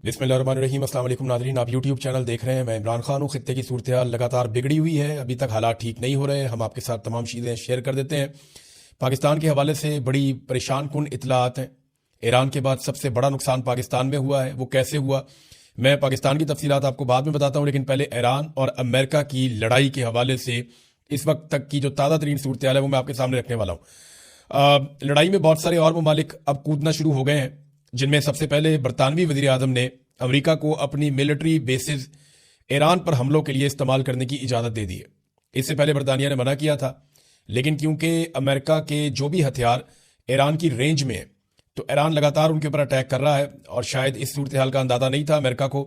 بسم اللہ الرحمن الرحیم۔ السلام علیکم ناظرین، آپ یوٹیوب چینل دیکھ رہے ہیں، میں عمران خان ہوں۔ خطے کی صورتحال لگاتار بگڑی ہوئی ہے، ابھی تک حالات ٹھیک نہیں ہو رہے ہیں۔ ہم آپ کے ساتھ تمام چیزیں شیئر کر دیتے ہیں۔ پاکستان کے حوالے سے بڑی پریشان کن اطلاعات ہیں۔ ایران کے بعد سب سے بڑا نقصان پاکستان میں ہوا ہے، وہ کیسے ہوا میں پاکستان کی تفصیلات آپ کو بعد میں بتاتا ہوں، لیکن پہلے ایران اور امریکہ کی لڑائی کے حوالے سے اس وقت تک کی جو تازہ ترین صورتحال ہے وہ میں آپ کے سامنے رکھنے والا ہوں۔ لڑائی میں بہت سارے اور ممالک اب کودنا شروع ہو گئے ہیں، جن میں سب سے پہلے برطانوی وزیر اعظم نے امریکہ کو اپنی ملٹری بیسز ایران پر حملوں کے لیے استعمال کرنے کی اجازت دے دی ہے۔ اس سے پہلے برطانیہ نے منع کیا تھا، لیکن کیونکہ امریکہ کے جو بھی ہتھیار ایران کی رینج میں ہیں تو ایران لگاتار ان کے اوپر اٹیک کر رہا ہے، اور شاید اس صورتحال کا اندازہ نہیں تھا امریکہ کو،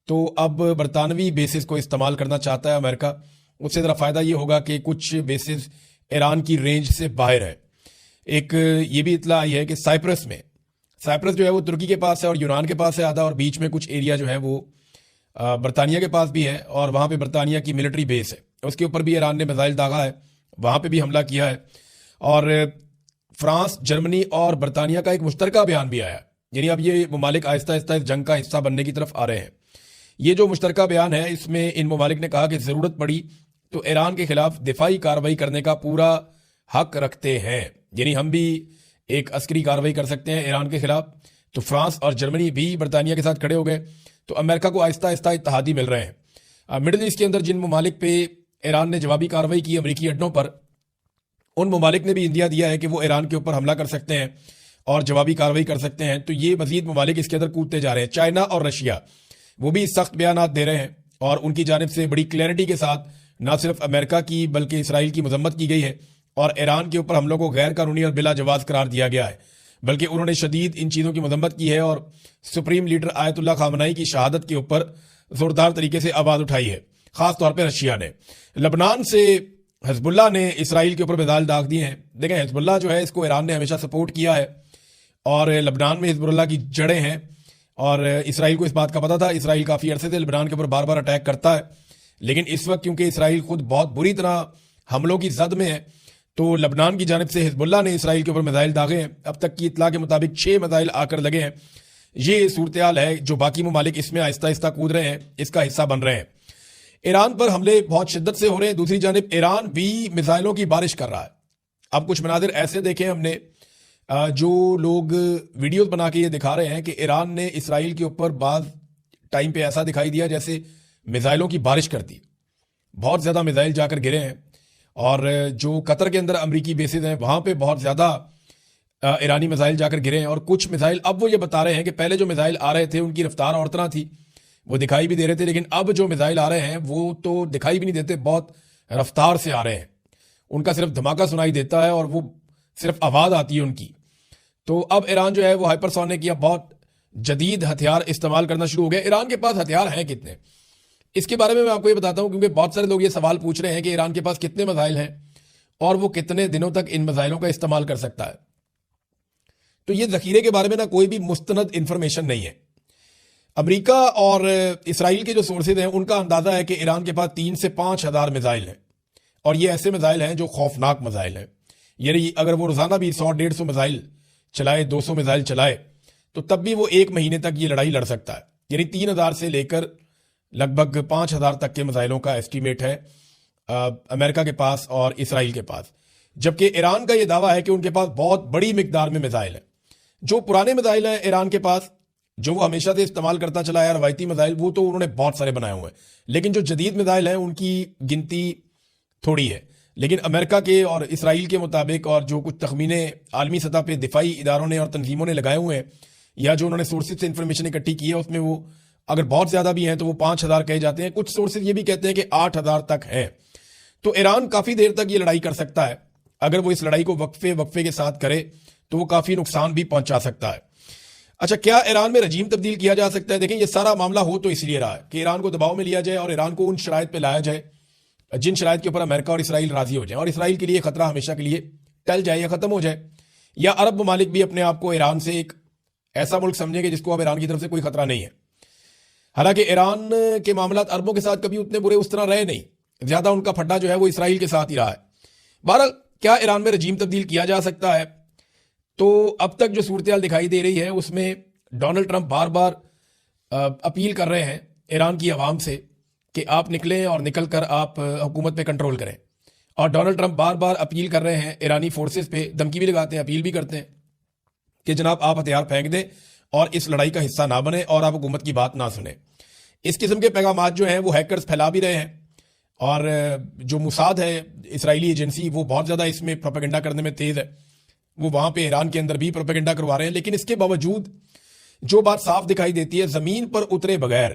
تو اب برطانوی بیسز کو استعمال کرنا چاہتا ہے امریکہ۔ اس سے ذرا فائدہ یہ ہوگا کہ کچھ بیسز ایران کی رینج سے باہر ہے۔ ایک یہ بھی اطلاع آئی ہے کہ سائپرس جو ہے وہ ترکی کے پاس ہے اور یونان کے پاس ہے آدھا، اور بیچ میں کچھ ایریا جو ہے وہ برطانیہ کے پاس بھی ہے، اور وہاں پہ برطانیہ کی ملٹری بیس ہے، اس کے اوپر بھی ایران نے میزائل داغا ہے، وہاں پہ بھی حملہ کیا ہے۔ اور فرانس، جرمنی اور برطانیہ کا ایک مشترکہ بیان بھی آیا، یعنی اب یہ ممالک آہستہ آہستہ اس جنگ کا حصہ بننے کی طرف آ رہے ہیں۔ یہ جو مشترکہ بیان ہے، اس میں ان ممالک نے کہا کہ ضرورت پڑی تو ایران کے خلاف دفاعی کارروائی کرنے کا پورا حق رکھتے ہیں، یعنی ہم بھی ایک عسکری کارروائی کر سکتے ہیں ایران کے خلاف۔ تو فرانس اور جرمنی بھی برطانیہ کے ساتھ کھڑے ہو گئے، تو امریکہ کو آہستہ آہستہ اتحادی مل رہے ہیں۔ مڈل ایسٹ کے اندر جن ممالک پہ ایران نے جوابی کارروائی کی امریکی اڈوں پر، ان ممالک نے بھی اندیا دیا ہے کہ وہ ایران کے اوپر حملہ کر سکتے ہیں اور جوابی کارروائی کر سکتے ہیں، تو یہ مزید ممالک اس کے اندر کودتے جا رہے ہیں۔ چائنا اور رشیا وہ بھی سخت بیانات دے رہے ہیں، اور ان کی جانب سے بڑی کلیئرٹی کے ساتھ نہ صرف امریکہ کی بلکہ اسرائیل کی مذمت کی گئی ہے، اور ایران کے اوپر حملوں کو غیر قانونی اور بلا جواز قرار دیا گیا ہے، بلکہ انہوں نے شدید ان چیزوں کی مذمت کی ہے، اور سپریم لیڈر آیت اللہ خامنائی کی شہادت کے اوپر زوردار طریقے سے آواز اٹھائی ہے، خاص طور پہ رشیا نے۔ لبنان سے حزب اللہ نے اسرائیل کے اوپر میزائل داغ دیے ہیں۔ دیکھیں، حزب اللہ جو ہے اس کو ایران نے ہمیشہ سپورٹ کیا ہے، اور لبنان میں حزب اللہ کی جڑیں ہیں، اور اسرائیل کو اس بات کا پتہ تھا۔ اسرائیل کافی عرصے سے لبنان کے اوپر بار بار اٹیک کرتا ہے، لیکن اس وقت کیونکہ اسرائیل خود بہت بری طرح حملوں کی زد میں ہے، تو لبنان کی جانب سے حزب اللہ نے اسرائیل کے اوپر میزائل داغے ہیں۔ اب تک کی اطلاع کے مطابق 6 میزائل آ کر لگے ہیں۔ یہ صورتحال ہے جو باقی ممالک اس میں آہستہ آہستہ کود رہے ہیں، اس کا حصہ بن رہے ہیں۔ ایران پر حملے بہت شدت سے ہو رہے ہیں، دوسری جانب ایران بھی میزائلوں کی بارش کر رہا ہے۔ اب کچھ مناظر ایسے دیکھیں ہم نے، جو لوگ ویڈیوز بنا کے یہ دکھا رہے ہیں کہ ایران نے اسرائیل کے اوپر بعض ٹائم پہ ایسا دکھائی دیا جیسے میزائلوں کی بارش کرتی۔ بہت زیادہ میزائل جا کر گرے ہیں، اور جو قطر کے اندر امریکی بیسز ہیں وہاں پہ بہت زیادہ ایرانی میزائل جا کر گرے ہیں۔ اور کچھ میزائل اب وہ یہ بتا رہے ہیں کہ پہلے جو میزائل آ رہے تھے ان کی رفتار اور طرح تھی، وہ دکھائی بھی دے رہے تھے، لیکن اب جو میزائل آ رہے ہیں وہ تو دکھائی بھی نہیں دیتے، بہت رفتار سے آ رہے ہیں، ان کا صرف دھماکہ سنائی دیتا ہے اور وہ صرف آواز آتی ہے ان کی۔ تو اب ایران جو ہے وہ ہائپر سونک یا بہت جدید ہتھیار استعمال کرنا شروع ہو گیا۔ ایران کے پاس ہتھیار ہیں کتنے، اس کے بارے میں آپ کو یہ بتاتا ہوں، کیونکہ بہت سارے لوگ یہ سوال پوچھ رہے ہیں کہ ایران کے پاس کتنے میزائل ہیں اور وہ کتنے دنوں تک ان میزائلوں کا استعمال کر سکتا ہے۔ تو یہ ذخیرے کے بارے میں نہ کوئی بھی مستند انفارمیشن نہیں ہے۔ امریکہ اور اسرائیل کے جو سورسز ہیں ان کا اندازہ ہے کہ ایران کے پاس 3 سے 5 ہزار میزائل ہیں، اور یہ ایسے میزائل ہیں جو خوفناک میزائل ہیں، یعنی اگر وہ روزانہ بھی 100-150 میزائل چلائے، 200 میزائل چلائے، تو تب بھی وہ 1 مہینے تک یہ لڑائی لڑ سکتا ہے۔ یعنی 3000 سے لے کر لگ بھگ 5000 تک کے میزائلوں کا ایسٹیمیٹ ہے امریکہ کے پاس اور اسرائیل کے پاس، جبکہ ایران کا یہ دعویٰ ہے کہ ان کے پاس بہت بڑی مقدار میں میزائل ہیں۔ جو پرانے میزائل ہیں ایران کے پاس، جو وہ ہمیشہ سے استعمال کرتا چلا ہے روایتی میزائل، وہ تو انہوں نے بہت سارے بنائے ہوئے ہیں، لیکن جو جدید میزائل ہیں ان کی گنتی تھوڑی ہے۔ لیکن امریکہ کے اور اسرائیل کے مطابق، اور جو کچھ تخمینے عالمی سطح پہ دفاعی اداروں نے اور تنظیموں نے لگائے ہوئے ہیں، یا جو انہوں نے سورسز سے انفارمیشن اکٹھی کی ہے، اس میں وہ اگر بہت زیادہ بھی ہیں تو وہ 5000 کہے جاتے ہیں، کچھ سورسز یہ بھی کہتے ہیں کہ 8000 تک ہیں۔ تو ایران کافی دیر تک یہ لڑائی کر سکتا ہے، اگر وہ اس لڑائی کو وقفے کے ساتھ کرے تو وہ کافی نقصان بھی پہنچا سکتا ہے۔ اچھا، کیا ایران میں رجیم تبدیل کیا جا سکتا ہے؟ دیکھیں، یہ سارا معاملہ ہو تو اس لیے رہا ہے کہ ایران کو دباؤ میں لیا جائے اور ایران کو ان شرائط پہ لایا جائے جن شرائط کے اوپر امریکہ اور اسرائیل راضی ہو جائیں، اور اسرائیل کے لیے خطرہ ہمیشہ کے لیے ٹل جائے یا ختم ہو جائے، یا عرب ممالک بھی اپنے آپ کو ایران سے ایک ایسا ملک سمجھیں کہ جس کو اب ایران کی طرف سے کوئی خطرہ نہیں ہے۔ حالانکہ ایران کے معاملات عربوں کے ساتھ کبھی اتنے برے اس طرح رہے نہیں، زیادہ ان کا پھڈا جو ہے وہ اسرائیل کے ساتھ ہی رہا ہے۔ بہرحال، کیا ایران میں رجیم تبدیل کیا جا سکتا ہے؟ تو اب تک جو صورتحال دکھائی دے رہی ہے اس میں ڈونلڈ ٹرمپ بار بار اپیل کر رہے ہیں ایران کی عوام سے کہ آپ نکلیں اور نکل کر آپ حکومت پہ کنٹرول کریں. اور ڈونلڈ ٹرمپ بار بار اپیل کر رہے ہیں ایرانی فورسز پہ، دھمکی بھی لگاتے ہیں، اپیل بھی کرتے ہیں کہ جناب آپ ہتھیار پھینک دیں اور اس لڑائی کا حصہ نہ بنیں اور آپ حکومت کی بات نہ سنیں. اس قسم کے پیغامات جو ہیں وہ ہیکرز پھیلا بھی رہے ہیں، اور جو موساد ہے اسرائیلی ایجنسی وہ بہت زیادہ اس میں پروپیگنڈا کرنے میں تیز ہے. وہ وہاں پہ ایران کے اندر بھی پروپیگنڈا کروا رہے ہیں، لیکن اس کے باوجود جو بات صاف دکھائی دیتی ہے، زمین پر اترے بغیر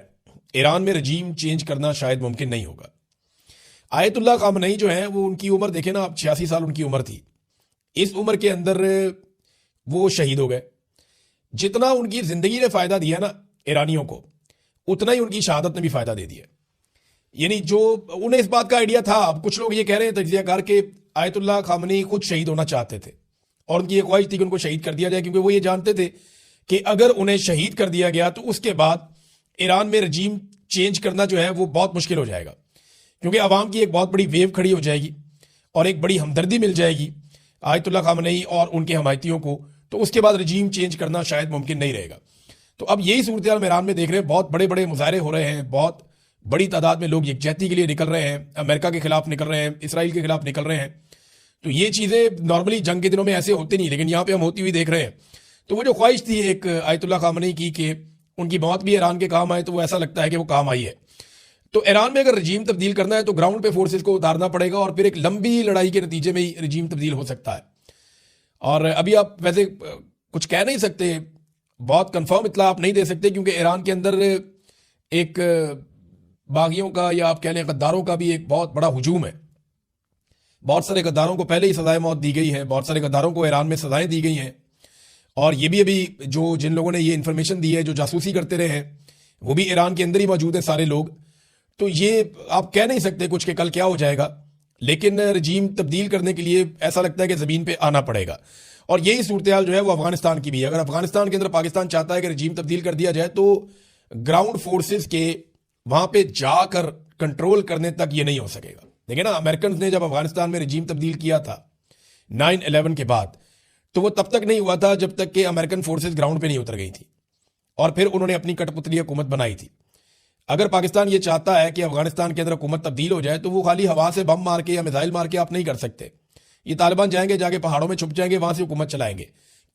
ایران میں رجیم چینج کرنا شاید ممکن نہیں ہوگا. آیت اللہ خامنئی جو ہیں وہ ان کی عمر دیکھیں نا، اب 86 سال ان کی عمر تھی. اس عمر کے اندر وہ شہید ہو گئے. جتنا ان کی زندگی نے فائدہ دیا نا ایرانیوں کو، اتنا ہی ان کی شہادت نے بھی فائدہ دے دیا. یعنی جو انہیں اس بات کا آئیڈیا تھا، اب کچھ لوگ یہ کہہ رہے ہیں تجزیہ کار کہ آیت اللہ خامنئی خود شہید ہونا چاہتے تھے اور ان کی یہ خواہش تھی کہ ان کو شہید کر دیا جائے، کیونکہ وہ یہ جانتے تھے کہ اگر انہیں شہید کر دیا گیا تو اس کے بعد ایران میں رجیم چینج کرنا جو ہے وہ بہت مشکل ہو جائے گا، کیونکہ عوام کی ایک بہت بڑی ویو کھڑی ہو جائے گی اور ایک بڑی ہمدردی مل جائے گی آیت اللہ خامنئی اور ان کے حمایتیوں کو. تو اس کے بعد رجیم چینج کرنا شاید ممکن نہیں رہے گا. تو اب یہی صورتحال ہم ایران میں دیکھ رہے ہیں. بہت بڑے بڑے مظاہرے ہو رہے ہیں، بہت بڑی تعداد میں لوگ یکجہتی کے لیے نکل رہے ہیں، امریکہ کے خلاف نکل رہے ہیں، اسرائیل کے خلاف نکل رہے ہیں. تو یہ چیزیں نارملی جنگ کے دنوں میں ایسے ہوتی نہیں، لیکن یہاں پہ ہم ہوتی ہوئی دیکھ رہے ہیں. تو وہ جو خواہش تھی ایک آیت اللہ خامنئی کی کہ ان کی موت بھی ایران کے کام آئے، تو وہ ایسا لگتا ہے کہ وہ کام آئی ہے. تو ایران میں اگر رجیم تبدیل کرنا ہے تو گراؤنڈ پہ فورسز کو اتارنا پڑے گا، اور پھر ایک لمبی لڑائی کے نتیجے میں ہی رجیم تبدیل ہو سکتا ہے. اور ابھی آپ ویسے کچھ کہہ نہیں سکتے، بہت کنفرم اطلاع آپ نہیں دے سکتے، کیونکہ ایران کے اندر ایک باغیوں کا یا آپ کہہ لیں غداروں کا بھی ایک بہت بڑا ہجوم ہے. بہت سارے غداروں کو پہلے ہی سزائے موت دی گئی ہے، بہت سارے غداروں کو ایران میں سزائیں دی گئی ہیں. اور یہ بھی ابھی جن لوگوں نے یہ انفارمیشن دی ہے، جو جاسوسی کرتے رہے ہیں، وہ بھی ایران کے اندر ہی موجود ہیں سارے لوگ. تو یہ آپ کہہ نہیں سکتے کچھ کہ کل کیا ہو جائے گا، لیکن رجیم تبدیل کرنے کے لیے ایسا لگتا ہے کہ زمین پہ آنا پڑے گا. اور یہی صورتحال جو ہے وہ افغانستان کی بھی ہے. اگر افغانستان کے اندر پاکستان چاہتا ہے کہ رجیم تبدیل کر دیا جائے تو گراؤنڈ فورسز کے وہاں پہ جا کر کنٹرول کرنے تک یہ نہیں ہو سکے گا. دیکھیں نا، امریکنز نے جب افغانستان میں رجیم تبدیل کیا تھا 9/11 کے بعد، تو وہ تب تک نہیں ہوا تھا جب تک کہ امریکن فورسز گراؤنڈ پہ نہیں اتر گئی تھی، اور پھر انہوں نے اپنی کٹ پتلی حکومت بنائی تھی. اگر پاکستان یہ چاہتا ہے کہ افغانستان کے اندر حکومت تبدیل ہو جائے تو وہ خالی ہوا سے بم مار کے یا میزائل مار کے آپ نہیں کر سکتے. یہ طالبان جائیں گے، جا کے پہاڑوں میں چھپ جائیں گے، وہاں سے حکومت چلائیں گے،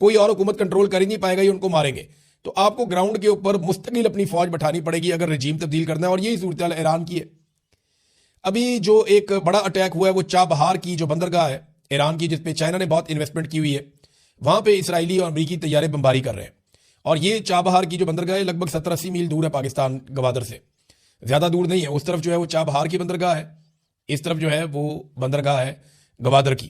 کوئی اور حکومت کنٹرول کر ہی نہیں پائے گا، یہ ان کو ماریں گے. تو آپ کو گراؤنڈ کے اوپر مستقل اپنی فوج بٹھانی پڑے گی اگر رجیم تبدیل کرنا ہے. اور یہی صورتحال ایران کی ہے. ابھی جو ایک بڑا اٹیک ہوا ہے وہ چابہار کی جو بندرگاہ ہے ایران کی، جس پہ چائنا نے بہت انویسٹمنٹ کی ہوئی ہے، وہاں پہ اسرائیلی اور امریکی طیارے بمباری کر رہے ہیں. اور یہ چابہار کی جو بندرگاہ ہے لگ بھگ 70-80 میل دور ہے پاکستان گوادر سے، زیادہ دور نہیں ہے. اس طرف جو ہے وہ چابہار کی بندرگاہ ہے، اس طرف جو ہے وہ بندرگاہ ہے گوادر کی.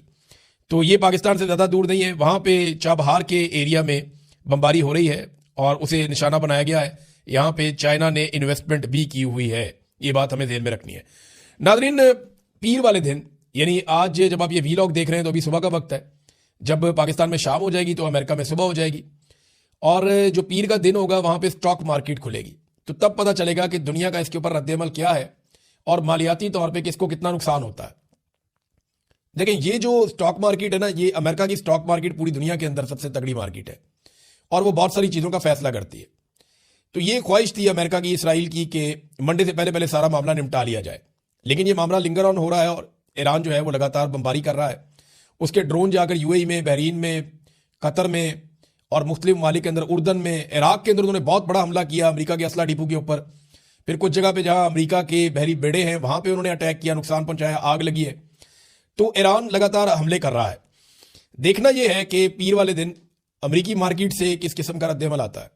تو یہ پاکستان سے زیادہ دور نہیں ہے. وہاں پہ چابہار کے ایریا میں بمباری ہو رہی ہے اور اسے نشانہ بنایا گیا ہے. یہاں پہ چائنا نے انویسٹمنٹ بھی کی ہوئی ہے. یہ بات ہمیں ذہن میں رکھنی ہے. ناظرین، پیر والے دن یعنی آج جب آپ یہ ویلاگ دیکھ رہے ہیں تو ابھی صبح کا وقت ہے. جب پاکستان میں شام ہو جائے گی تو امریکہ میں صبح ہو جائے گی، اور جو پیر کا دن ہوگا وہاں پہ سٹاک مارکیٹ کھلے گی. تو تب پتہ چلے گا کہ دنیا کا اس کے اوپر رد عمل کیا ہے اور مالیاتی طور پہ کس کو کتنا نقصان ہوتا ہے. دیکھیں، یہ جو سٹاک مارکیٹ ہے نا، یہ امریکہ کی سٹاک مارکیٹ پوری دنیا کے اندر سب سے تگڑی مارکیٹ ہے اور وہ بہت ساری چیزوں کا فیصلہ کرتی ہے. تو یہ خواہش تھی امریکہ کی، اسرائیل کی، کہ منڈے سے پہلے سارا معاملہ نمٹا لیا جائے. لیکن یہ معاملہ لنگر آن ہو رہا ہے اور ایران جو ہے وہ لگاتار بمباری کر رہا ہے. اس کے ڈرون جا کر UAE میں، بحرین میں، قطر میں اور مختلف ممالک کے اندر، اردن میں، عراق کے اندر انہوں نے بہت بڑا حملہ کیا امریکہ کے اسلحہ ڈپو کے اوپر. پھر کچھ جگہ پہ جہاں امریکہ کے بحری بیڑے ہیں وہاں پہ انہوں نے اٹیک کیا، نقصان پہنچایا، آگ لگی ہے. تو ایران لگاتار حملے کر رہا ہے. دیکھنا یہ ہے کہ پیر والے دن امریکی مارکیٹ سے کس قسم کا رد عمل آتا ہے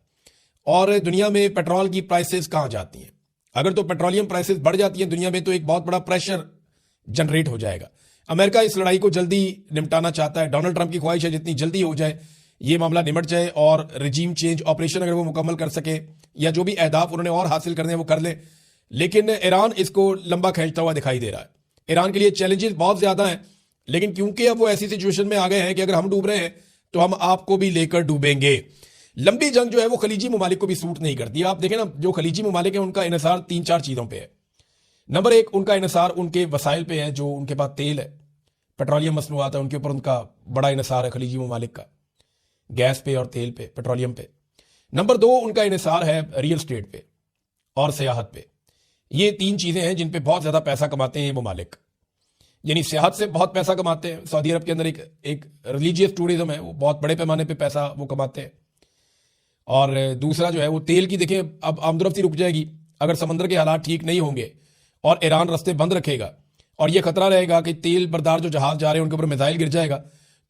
اور دنیا میں پیٹرول کی پرائسز کہاں جاتی ہیں. اگر تو پیٹرولیم پرائسز بڑھ جاتی ہیں دنیا میں تو ایک بہت بڑا پریشر جنریٹ ہو جائے گا. امریکہ اس لڑائی کو جلدی نمٹانا چاہتا ہے. ڈونلڈ ٹرمپ کی خواہش ہے جتنی جلدی ہو جائے یہ معاملہ نمٹ جائے اور رجیم چینج آپریشن اگر وہ مکمل کر سکے یا جو بھی اہداف انہوں نے اور حاصل کرنے ہیں وہ کر لیں. لیکن ایران اس کو لمبا کھینچتا ہوا دکھائی دے رہا ہے. ایران کے لیے چیلنجز بہت زیادہ ہیں، لیکن کیونکہ اب وہ ایسی سچویشن میں آ گئے ہیں کہ اگر ہم ڈوب رہے ہیں تو ہم آپ کو بھی لے کر ڈوبیں گے. لمبی جنگ جو ہے وہ خلیجی ممالک کو بھی سوٹ نہیں کرتی. آپ دیکھیں نا، جو خلیجی ممالک ہیں ان کا انحصار 3-4 چیزوں پہ ہے. نمبر 1، ان کا انحصار ان کے وسائل پہ ہے. جو ان کے پاس تیل ہے، پیٹرولیم مصنوعات ہے، ان کے اوپر ان کا بڑا انحصار ہے خلیجی ممالک کا، گیس پہ اور تیل پہ، پیٹرولیم پہ. نمبر 2 ان کا انحصار ہے ریل اسٹیٹ پہ اور سیاحت پہ. یہ 3 چیزیں ہیں جن پہ بہت زیادہ پیسہ کماتے ہیں یہ ممالک. یعنی سیاحت سے بہت پیسہ کماتے ہیں. سعودی عرب کے اندر ایک ریلیجیس ٹورزم ہے, وہ بہت بڑے پیمانے پہ پیسہ وہ کماتے ہیں. اور دوسرا جو ہے وہ تیل کی, دیکھیں اب آمد و رفت رک جائے گی اگر سمندر کے حالات ٹھیک نہیں ہوں گے اور ایران رستے بند رکھے گا اور یہ خطرہ رہے گا کہ تیل بردار جو جہاز جا رہے ہیں ان کے اوپر میزائل گر جائے گا,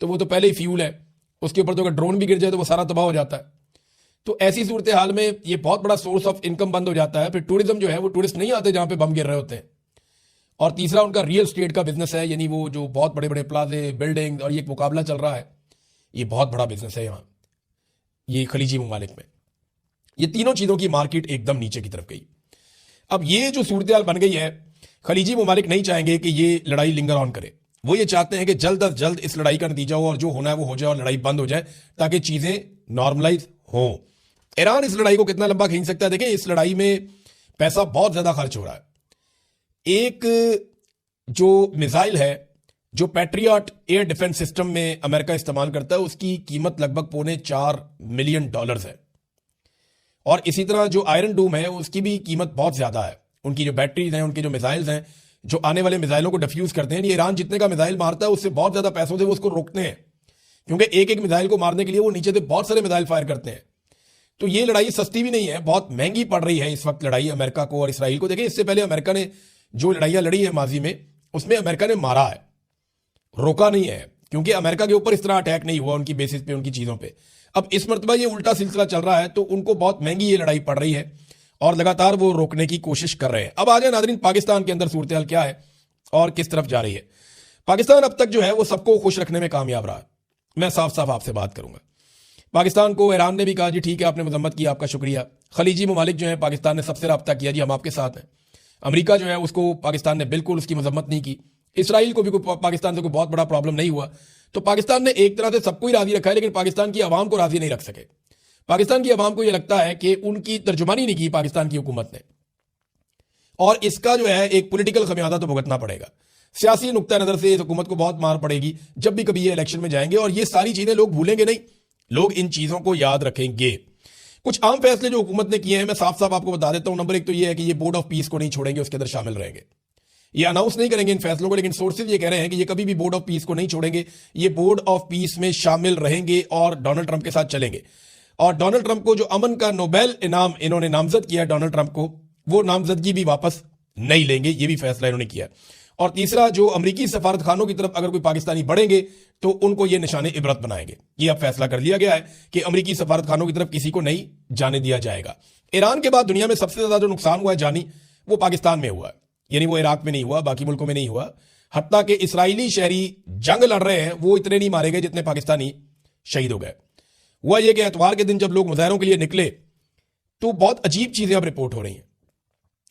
تو وہ تو پہلے ہی فیول ہے, اس کے اوپر تو اگر ڈرون بھی گر جائے تو وہ سارا تباہ ہو جاتا ہے. تو ایسی صورتحال میں یہ بہت بڑا سورس آف انکم بند ہو جاتا ہے. پھر ٹورزم جو ہے وہ ٹورسٹ نہیں آتے جہاں پہ بم گر رہے ہوتے ہیں. اور تیسرا ان کا ریئل اسٹیٹ کا بزنس ہے, یعنی وہ جو بہت بڑے بڑے پلازے, بلڈنگ, اور یہ مقابلہ چل رہا ہے, یہ بہت بڑا بزنس ہے یہاں یہ خلیجی ممالک میں. یہ تینوں چیزوں کی مارکیٹ ایک دم نیچے کی طرف گئی. اب یہ جو صورتحال بن گئی ہے, خلیجی ممالک نہیں چاہیں گے کہ یہ لڑائی لنگر آن کرے. وہ یہ چاہتے ہیں کہ جلد از جلد اس لڑائی کا نتیجہ ہو اور جو ہونا ہے وہ ہو جائے اور لڑائی بند ہو جائے تاکہ چیزیں نارملائز ہوں. ایران اس لڑائی کو کتنا لمبا کھینچ سکتا ہے؟ دیکھیں اس لڑائی میں پیسہ بہت زیادہ خرچ ہو رہا ہے. ایک جو میزائل ہے, جو پیٹریاٹ ایئر ڈیفنس سسٹم میں امریکہ استعمال کرتا ہے, اس کی قیمت لگ بھگ $4 ملین ہے. اور اسی طرح جو آئرن ڈوم ہے اس کی بھی قیمت بہت زیادہ ہے. ان کی جو بیٹریز ہیں, ان کے جو میزائلز ہیں جو آنے والے میزائلوں کو ڈیفیوز کرتے ہیں, ایران جتنے کا میزائل مارتا ہے اس سے بہت زیادہ پیسوں سے وہ اس کو روکتے ہیں, کیونکہ ایک ایک میزائل کو مارنے کے لیے وہ نیچے سے بہت سارے میزائل فائر کرتے ہیں. تو یہ لڑائی سستی بھی نہیں ہے, بہت مہنگی پڑ رہی ہے اس وقت لڑائی امریکہ کو اور اسرائیل کو. دیکھیں اس سے پہلے امریکہ نے جو لڑائیاں لڑی ہے ماضی میں, اس میں امریکہ نے مارا ہے, روکا نہیں ہے, کیونکہ امریکہ کے اوپر اس طرح اٹیک نہیں ہوا ان کی بیسس پہ, ان کی چیزوں پہ. اب اس مرتبہ یہ الٹا سلسلہ چل رہا ہے تو ان کو بہت مہنگی یہ لڑائی پڑ رہی ہے اور لگاتار وہ روکنے کی کوشش کر رہے ہیں. اب آگے ناظرین پاکستان کے اندر صورتحال کیا ہے اور کس طرف جا رہی ہے. پاکستان اب تک جو ہے وہ سب کو خوش رکھنے میں کامیاب رہا. میں صاف صاف آپ سے بات کروں گا. پاکستان کو ایران نے بھی کہا جی ٹھیک ہے آپ نے مذمت کی, آپ کا شکریہ. خلیجی ممالک جو ہیں پاکستان نے سب سے رابطہ کیا, جی ہم آپ کے ساتھ ہیں. امریکہ جو ہے اس کو پاکستان نے بالکل اس کی مذمت نہیں کی. اسرائیل کو بھی پاکستان سے کوئی بہت بڑا پرابلم نہیں ہوا. تو پاکستان نے ایک طرح سے سب کو ہی راضی رکھا ہے, لیکن پاکستان کی عوام کو راضی نہیں رکھ سکے. پاکستان کی عوام کو یہ لگتا ہے کہ ان کی ترجمانی نہیں کی پاکستان کی حکومت نے, اور اس کا جو ہے ایک پولیٹیکل خمیازہ تو بھگتنا پڑے گا. سیاسی نقطہ نظر سے اس حکومت کو بہت مار پڑے گی جب بھی کبھی یہ الیکشن میں جائیں گے, اور یہ ساری چیزیں لوگ بھولیں گے نہیں, لوگ ان چیزوں کو یاد رکھیں گے. کچھ عام فیصلے جو حکومت نے کیے ہیں میں صاف صاف آپ کو بتا دیتا ہوں. نمبر 1 تو یہ ہے کہ یہ بورڈ آف پیس کو نہیں چھوڑیں گے, اس کے اندر شامل رہیں گے. یہ اناؤنس نہیں کریں گے ان فیصلوں کو, لیکن سورسز یہ کہہ رہے ہیں کہ یہ کبھی بھی بورڈ آف پیس کو نہیں چھوڑیں گے, یہ بورڈ آف پیس میں شامل رہیں گے اور ڈونلڈ ٹرمپ کے ساتھ چلیں گے. اور ڈونلڈ ٹرمپ کو جو امن کا نوبیل انعام انہوں نے نامزد کیا ڈونلڈ ٹرمپ کو, وہ نامزدگی بھی واپس نہیں لیں گے. یہ بھی فیصلہ انہوں نے کیا. اور تیسرا, جو امریکی سفارت خانوں کی طرف اگر کوئی پاکستانی بڑھیں گے تو ان کو یہ نشان عبرت بنائیں گے. یہ اب فیصلہ کر لیا گیا ہے کہ امریکی سفارت خانوں کی طرف کسی کو نہیں جانے دیا جائے گا. ایران کے بعد دنیا میں سب سے زیادہ جو نقصان ہوا ہے جانی, وہ پاکستان میں ہوا ہے. یعنی وہ عراق میں نہیں ہوا, باقی ملکوں میں نہیں ہوا. حتیٰ کہ اسرائیلی شہری جنگ لڑ رہے ہیں وہ اتنے نہیں مارے گئے جتنے پاکستانی شہید ہو گئے. ہوا یہ کہ اتوار کے دن جب لوگ مظاہروں کے لیے نکلے تو بہت عجیب چیزیں اب رپورٹ ہو رہی ہیں.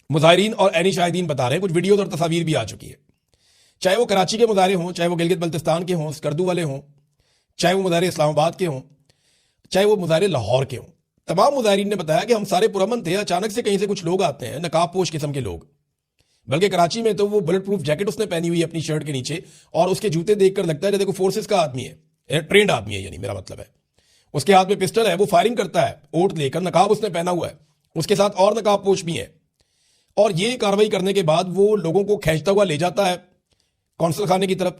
مظاہرین اور عینی شاہدین بتا رہے ہیں, کچھ ویڈیوز اور تصاویر بھی آ چکی ہے. چاہے وہ کراچی کے مظاہرے ہوں, چاہے وہ گلگت بلتستان کے ہوں, سکردو والے ہوں, چاہے وہ مظاہرے اسلام آباد کے ہوں, چاہے وہ مظاہرے لاہور کے ہوں. تمام مظاہرین نے بتایا کہ ہم سارے پرامن تھے, اچانک سے کہیں سے کچھ لوگ آتے ہیں, نقاب پوش قسم کے لوگ. بلکہ کراچی میں تو وہ بلٹ پروف جیکٹ اس نے پہنی ہوئی ہے اپنی شرٹ کے نیچے, اور اس کے جوتے دیکھ کر لگتا ہے جیسے کوئی فورسز کا آدمی ہے, ٹرینڈ آدمی ہے. یعنی میرا مطلب ہے اس کے ہاتھ میں پسٹل ہے, وہ فائرنگ کرتا ہے اوٹ لے کر, نقاب اس نے پہنا ہوا ہے, اس کے ساتھ اور نقاب پوش بھی ہیں. اور یہ کاروائی کرنے کے بعد وہ لوگوں کو کھینچتا ہوا لے جاتا ہے کونسل خانے کی طرف.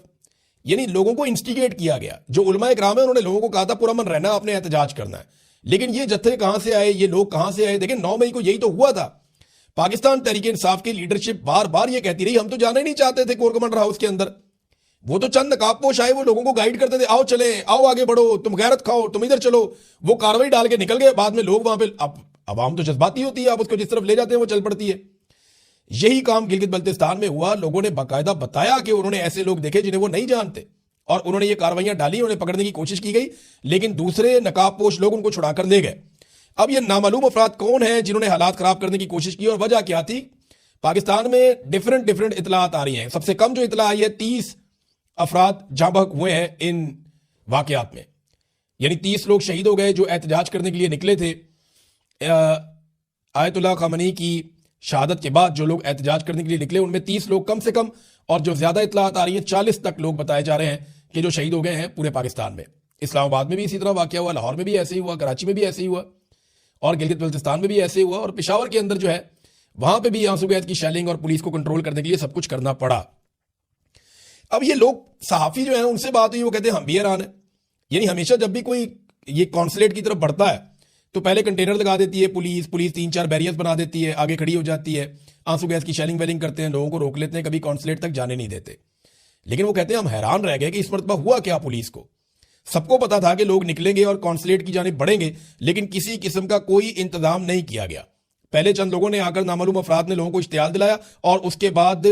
یعنی لوگوں کو انسٹیگیٹ کیا گیا. جو علماء اکرام ہیں انہوں نے لوگوں کو کہا تھا پرامن رہنا, آپ نے احتجاج کرنا ہے. لیکن یہ جتھے کہاں سے آئے, یہ لوگ کہاں سے آئے؟ دیکھیں 9 مئی کو یہی تو ہوا تھا. پاکستان تحریک انصاف کی لیڈرشپ بار بار یہ کہتی رہی ہم تو جانا ہی نہیں چاہتے تھے کور کمانڈر ہاؤس کے اندر. وہ تو چند نقاب پوش آئے, وہ لوگوں کو گائیڈ کرتے تھے, آؤ چلیں, آؤ آگے بڑھو, تم غیرت کھاؤ, تم ادھر چلو. وہ کاروائی ڈال کے نکل گئے. بعد میں لوگ وہاں پہ, اب عوام تو جذباتی ہوتی ہے, آپ اس کو جس طرف لے جاتے ہیں وہ چل پڑتی ہے. یہی کام گلگت بلتستان میں ہوا. لوگوں نے باقاعدہ بتایا کہ انہوں نے ایسے لوگ دیکھے جنہیں وہ نہیں جانتے, اور انہوں نے یہ کاروائیاں ڈالی, انہیں پکڑنے کی کوشش کی گئی, لیکن دوسرے نقاب پوش لوگ ان کو چھڑا کر لے گئے. اب یہ نامعلوم افراد کون ہیں جنہوں نے حالات خراب کرنے کی کوشش کی, اور وجہ کیا تھی؟ پاکستان میں ڈیفرنٹ اطلاعات آ رہی ہیں. سب سے کم جو اطلاع آئی ہے 30 افراد جاں بحق ہوئے ہیں ان واقعات میں. یعنی 30 لوگ شہید ہو گئے جو احتجاج کرنے کے لیے نکلے تھے. آیت اللہ خامنئی کی شہادت کے بعد جو لوگ احتجاج کرنے کے لیے نکلے ان میں 30 لوگ کم سے کم, اور جو زیادہ اطلاعات آ رہی ہیں 40 تک لوگ بتائے جا رہے ہیں کہ جو شہید ہو گئے ہیں پورے پاکستان میں. اسلام آباد میں بھی اسی طرح واقعہ ہوا, لاہور میں بھی ایسے ہی ہوا, کراچی میں بھی ایسے ہی ہوا. اور گلگت بلتستان میں بھی ایسے ہوا, اور پشاور کے اندر جو ہے وہاں پہ بھی آنسو گیس کی شیلنگ اور پولیس کو کنٹرول کرنے کے لیے سب کچھ کرنا پڑا. اب یہ لوگ صحافی جو ہیں ان سے بات ہوئی, وہ کہتے ہیں ہم بھی حیران ہیں. یعنی ہمیشہ جب بھی کوئی یہ کانسولیٹ کی طرف بڑھتا ہے تو پہلے کنٹینر لگا دیتی ہے پولیس 3-4 بیریئرز بنا دیتی ہے, آگے کھڑی ہو جاتی ہے, آنسو گیس کی شیلنگ ویلنگ کرتے ہیں, لوگوں کو روک لیتے ہیں, کبھی کانسولیٹ تک جانے نہیں دیتے. لیکن وہ کہتے ہیں ہم حیران رہ گئے کہ اس مرتبہ ہوا کیا پولیس کو. سب کو پتا تھا کہ لوگ نکلیں گے اور کانسولیٹ کی جانب بڑھیں گے, لیکن کسی قسم کا کوئی انتظام نہیں کیا گیا. پہلے چند لوگوں نے آ کر نامعلوم افراد نے لوگوں کو اشتعال دلایا اور اس کے بعد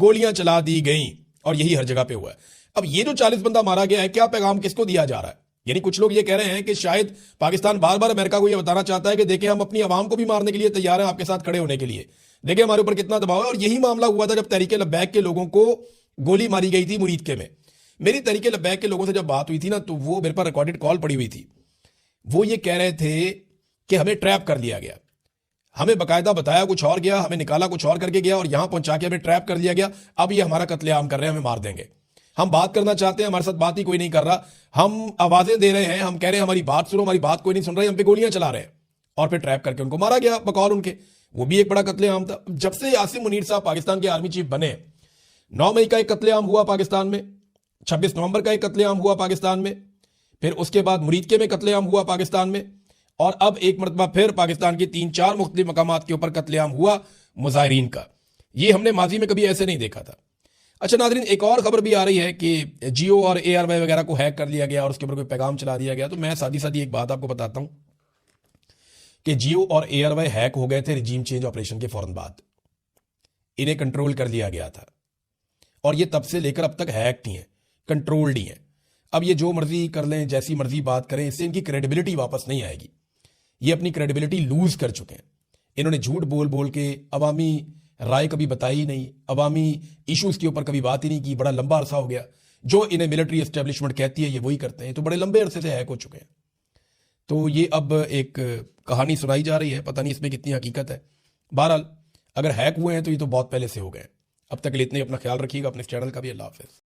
گولیاں چلا دی گئیں, اور یہی ہر جگہ پہ ہوا ہے. اب یہ جو 40 بندہ مارا گیا ہے, کیا پیغام کس کو دیا جا رہا ہے؟ یعنی کچھ لوگ یہ کہہ رہے ہیں کہ شاید پاکستان بار بار امریکہ کو یہ بتانا چاہتا ہے کہ دیکھیں ہم اپنی عوام کو بھی مارنے کے لیے تیار ہیں, آپ کے ساتھ کھڑے ہونے کے لیے, دیکھیں ہمارے اوپر کتنا دباؤ ہے. اور یہی معاملہ ہوا تھا جب تحریک لبیک کے لوگوں کو گولی ماری گئی تھی مرید کے میں. میری تحریک لبیک کے لوگوں سے جب بات ہوئی تھی نا, تو وہ میرے پر ریکارڈڈ کال پڑی ہوئی تھی. وہ یہ کہہ رہے تھے کہ ہمیں ٹریپ کر لیا گیا, ہمیں باقاعدہ بتایا کچھ اور گیا, ہمیں نکالا کچھ اور کر کے گیا, اور یہاں پہنچا کے ہمیں ٹریپ کر لیا گیا. اب یہ ہمارا قتل عام کر رہے ہیں, ہمیں مار دیں گے. ہم بات کرنا چاہتے ہیں, ہمارے ساتھ بات ہی کوئی نہیں کر رہا. ہم آوازیں دے رہے ہیں, ہم کہہ رہے ہیں ہماری بات سنو, ہماری بات کوئی نہیں سن رہا ہے, ہم پہ گولیاں چلا رہے ہیں. اور پھر ٹریپ کر کے ان کو مارا گیا بقول ان کے. وہ بھی ایک بڑا قتل عام تھا. جب سے عاصم منیر صاحب پاکستان کے آرمی چیف بنے, 9 مئی کا ایک قتل عام ہوا پاکستان میں, 26 نومبر کا ایک قتل عام ہوا پاکستان میں, پھر اس کے بعد مرید کے میں قتل عام ہوا پاکستان میں, اور اب ایک مرتبہ پھر پاکستان کی 3-4 مختلف مقامات کے اوپر قتل عام ہوا مظاہرین کا. یہ ہم نے ماضی میں کبھی ایسے نہیں دیکھا تھا. اچھا ناظرین, ایک اور خبر بھی آ رہی ہے کہ جیو اور ARY وغیرہ کو ہیک کر لیا گیا اور اس کے اوپر کوئی پیغام چلا دیا گیا. تو میں سادی ایک بات آپ کو بتاتا ہوں کہ جیو اور ARY ہیک ہو گئے تھے رجیم چینج آپریشن کے فوراً بعد. انہیں کنٹرول کر لیا گیا تھا, اور یہ تب سے لے کر اب تک ہیک نہیں ہے, کنٹرولڈ ہی ہیں. اب یہ جو مرضی کر لیں, جیسی مرضی بات کریں, اس سے ان کی کریڈیبلٹی واپس نہیں آئے گی. یہ اپنی کریڈیبلٹی لوز کر چکے ہیں. انہوں نے جھوٹ بول کے عوامی رائے کبھی بتائی نہیں, عوامی ایشوز کے اوپر کبھی بات ہی نہیں کی. بڑا لمبا عرصہ ہو گیا, جو انہیں ملٹری اسٹیبلشمنٹ کہتی ہے یہ وہی کرتے ہیں. تو بڑے لمبے عرصے سے ہیک ہو چکے ہیں. تو یہ اب ایک کہانی سنائی جا رہی ہے, پتہ نہیں اس میں کتنی حقیقت ہے. بہرحال اگر ہیک ہوئے ہیں تو یہ تو بہت پہلے سے ہو گئے. اب تک کے لیے اتنے, اپنا خیال رکھیے گا, اپنے چینل کا بھی. اللہ حافظ.